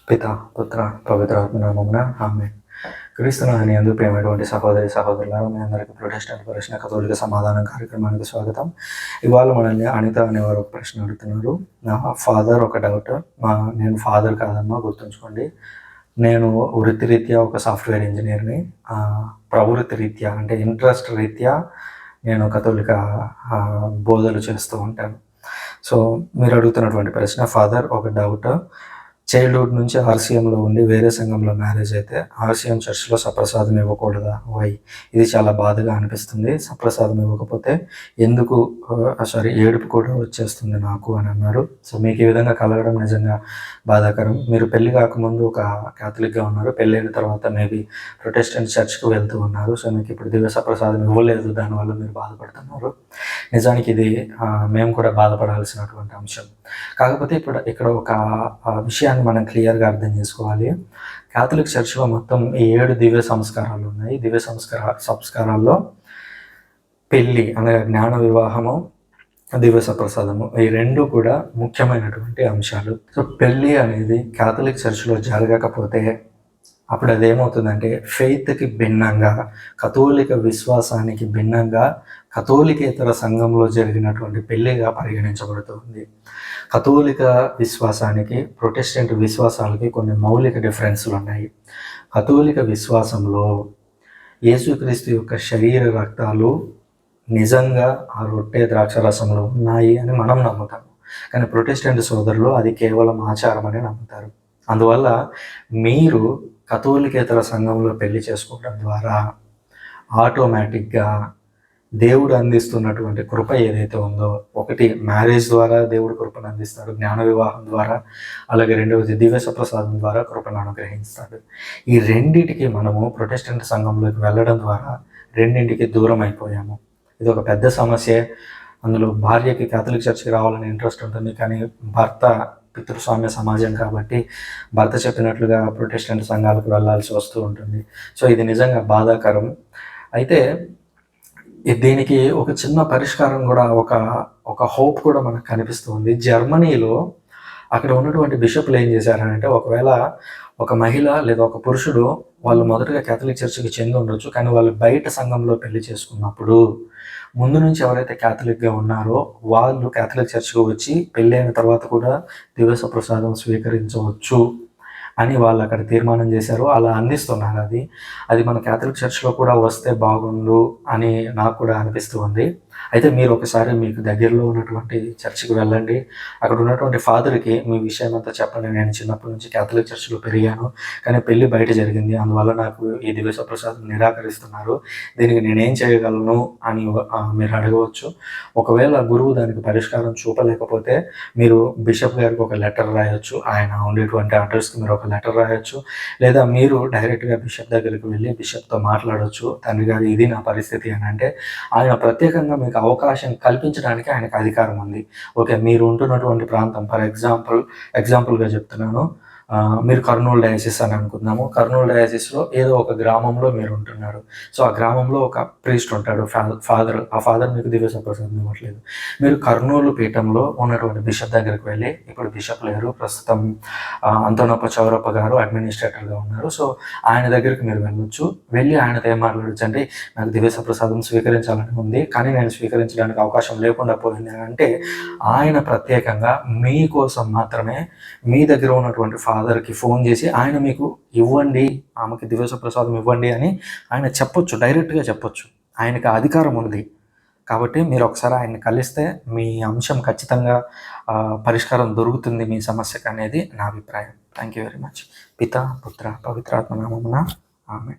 పిత పుత్ర పవిత్రాత్మ నామమున ఆమేన్. క్రీస్తునాథుని యందు ప్రియమైనటువంటి సహోదరి సహోదరులారా, మీ అందరికీ ప్రొటెస్టెంట్ ప్రశ్న కథోలిక సమాధానం కార్యక్రమానికి స్వాగతం. ఇవాళ మనల్ని అనిత అనేవారు ఒక ప్రశ్న అడుగుతున్నారు. నా ఫాదర్ ఒక డౌట్. నేను ఫాదర్ కాదమ్మా, గుర్తుంచుకోండి. నేను వృత్తిరీత్యా ఒక సాఫ్ట్వేర్ ఇంజనీర్ని. ప్రవృత్తి రీత్యా అంటే ఇంట్రెస్ట్ రీత్యా నేను కథోలిక బోధలు చేస్తూ ఉంటాను. సో మీరు అడుగుతున్నటువంటి ప్రశ్న, ఫాదర్ ఒక డౌట్. చైల్డ్హుడ్ నుంచి ఆర్సీఎంలో ఉండి వేరే సంఘంలో మ్యారేజ్ అయితే ఆర్సీఎం చర్చ్లో సప్రసాదం ఇవ్వకూడదా? వై? ఇది చాలా బాధగా అనిపిస్తుంది. సప్రసాదం ఇవ్వకపోతే ఎందుకు ఏడుపు కూడా వచ్చేస్తుంది నాకు అని అన్నారు. సో మీకు ఈ విధంగా కలగడం నిజంగా బాధాకరం. మీరు పెళ్లి కాకముందు ఒక క్యాథలిక్గా ఉన్నారు, పెళ్ళైన తర్వాత మేబీ ప్రొటెస్టెంట్ చర్చ్కి వెళ్తూ ఉన్నారు. సో మీకు ఇప్పుడు దివ్య సప్రసాదం ఇవ్వలేదు, దానివల్ల మీరు బాధపడుతున్నారు. నిజానికి ఇది మేము కూడా బాధపడాల్సినటువంటి అంశం. కాకపోతే ఇక్కడ ఒక విషయాన్ని మనం క్లియర్గా అర్థం చేసుకోవాలి. క్యాథలిక్ చర్చ్లో మొత్తం 7 దివ్య సంస్కారాలు ఉన్నాయి. దివ్య సంస్కారాల్లో పెళ్ళి అనగా జ్ఞాన వివాహము, దివ్య సప్రసాదము, ఈ రెండు కూడా ముఖ్యమైనటువంటి అంశాలు. సో పెళ్ళి అనేది క్యాథలిక్ చర్చ్లో జరగకపోతే అప్పుడు అదేమవుతుందంటే ఫెయిత్కి భిన్నంగా, కథోలిక విశ్వాసానికి భిన్నంగా కథోలికేతర సంఘంలో జరిగినటువంటి పెళ్ళిగా పరిగణించబడుతుంది. కథోలిక విశ్వాసానికి ప్రొటెస్టెంట్ విశ్వాసాలకి కొన్ని మౌలిక డిఫరెన్స్లు ఉన్నాయి. కథోలిక విశ్వాసంలో యేసుక్రీస్తు యొక్క శరీర రక్తాలు నిజంగా ఆ రొట్టె ద్రాక్షరసంలో ఉన్నాయి అని మనం నమ్ముతాము. కానీ ప్రొటెస్టెంట్ సోదరులు అది కేవలం ఆచారం అని నమ్ముతారు. అందువల్ల మీరు కథోలికేతర సంఘంలో పెళ్లి చేసుకోవడం ద్వారా ఆటోమేటిక్గా దేవుడు అందిస్తున్నటువంటి కృప ఏదైతే ఉందో, ఒకటి మ్యారేజ్ ద్వారా దేవుడు కృపను అందిస్తాడు, జ్ఞాన వివాహం ద్వారా, అలాగే రెండవది దివ్య సప్రసాదం ద్వారా కృపను అనుగ్రహిస్తాడు. ఈ రెండింటికి మనము ప్రొటెస్టెంట్ సంఘంలోకి వెళ్ళడం ద్వారా రెండింటికి దూరం అయిపోయాము. ఇది ఒక పెద్ద సమస్య. అందులో భార్యకి క్యాథలిక్ చర్చ్కి రావాలని ఇంట్రెస్ట్ ఉంటుంది, కానీ భర్త పితృస్వామ్య సమాజం కాబట్టి భర్త చెప్పినట్లుగా ప్రొటెస్టెంట్ సంఘాలకు వెళ్ళాల్సి వస్తూ ఉంటుంది. సో ఇది నిజంగా బాధాకరం. అయితే దీనికి ఒక చిన్న పరిష్కారం కూడా, ఒక హోప్ కూడా మనకు కనిపిస్తుంది. జర్మనీలో అక్కడ ఉన్నటువంటి బిషప్లు ఏం చేశారంటే, ఒకవేళ ఒక మహిళ లేదా ఒక పురుషుడు వాళ్ళు మొదటగా క్యాథలిక్ చర్చికి చెంది ఉండొచ్చు, కానీ వాళ్ళు బయట సంఘంలో పెళ్లి చేసుకున్నప్పుడు ముందు నుంచి ఎవరైతే క్యాథలిక్గా ఉన్నారో వాళ్ళు క్యాథలిక్ చర్చ్కి వచ్చి పెళ్ళి అయిన తర్వాత కూడా దివ్య సప్రసాదం స్వీకరించవచ్చు అని వాళ్ళు అక్కడ తీర్మానం చేశారు. అలా అందిస్తున్నారు. అది మన క్యాథలిక్ చర్చ్లో కూడా వస్తే బాగుండు అని నాకు కూడా అనిపిస్తూ ఉంది. అయితే మీరు ఒకసారి మీకు దగ్గరలో ఉన్నటువంటి చర్చికి వెళ్ళండి. అక్కడ ఉన్నటువంటి ఫాదర్కి మీ విషయం అంతా చెప్పండి. నేను చిన్నప్పటి నుంచి క్యాథలిక్ చర్చ్లో పెరిగాను, కానీ పెళ్ళి బయట జరిగింది, అందువల్ల నాకు ఈ దివ్య సప్రసాదం నిరాకరిస్తున్నారు, దీనికి నేనేం చేయగలను అని మీరు అడగవచ్చు. ఒకవేళ గురువు దానికి పరిష్కారం చూపలేకపోతే మీరు బిషప్ గారికి ఒక లెటర్ రాయొచ్చు. ఆయన ఉండేటువంటి అడ్రస్కి మీరు ఒక లెటర్ రాయొచ్చు. లేదా మీరు డైరెక్ట్గా బిషప్ దగ్గరికి వెళ్ళి బిషప్తో మాట్లాడవచ్చు. తండ్రి గారు, ఇది నా పరిస్థితి అని అంటే ఆయన ప్రత్యేకంగా మీకు అవకాశం కల్పించడానికి ఆయనకు అధికారం ఉంది. ఓకే, మీరు ఉంటున్నటువంటి ప్రాంతం, ఫర్ ఎగ్జాంపుల్గా చెప్తున్నాను, మీరు కర్నూలు డయాసిస్ అని అనుకుందాము. కర్నూలు డయాసిస్లో ఏదో ఒక గ్రామంలో మీరు ఉంటున్నారు. సో ఆ గ్రామంలో ఒక ప్రీస్ట్ ఉంటాడు, ఫాదర్. ఆ ఫాదర్ మీకు దివ్య సప్రసాదం ఇవ్వట్లేదు. మీరు కర్నూలు పీఠంలో ఉన్నటువంటి బిషప్ దగ్గరికి వెళ్ళి, ఇప్పుడు బిషప్ లేరు, ప్రస్తుతం అంతోనప్ప చౌరప్ప గారు అడ్మినిస్ట్రేటర్గా ఉన్నారు. సో ఆయన దగ్గరికి మీరు వెళ్ళొచ్చు. వెళ్ళి ఆయనతో ఏం మాట్లాడచ్చు అంటే, నాకు దివ్య సప్రసాదం స్వీకరించాలని ఉంది, కానీ నేను స్వీకరించడానికి అవకాశం లేకుండా పోయింది అంటే ఆయన ప్రత్యేకంగా మీకోసం మాత్రమే మీ దగ్గర ఉన్నటువంటి ఫాదర్కి ఫోన్ చేసి ఆయన మీకు ఇవ్వండి, ఆమెకి దివ్య సప్రసాదం ఇవ్వండి అని ఆయన చెప్పొచ్చు, డైరెక్ట్గా చెప్పొచ్చు. ఆయనకు అధికారం ఉంది. కాబట్టి మీరు ఒకసారి ఆయన్ని కలిస్తే మీ అంశం ఖచ్చితంగా పరిష్కారం దొరుకుతుంది మీ సమస్యకు అనేది నా అభిప్రాయం. Thank you very much. పిత పుత్ర పవిత్రాత్మ నామమున ఆమేన్.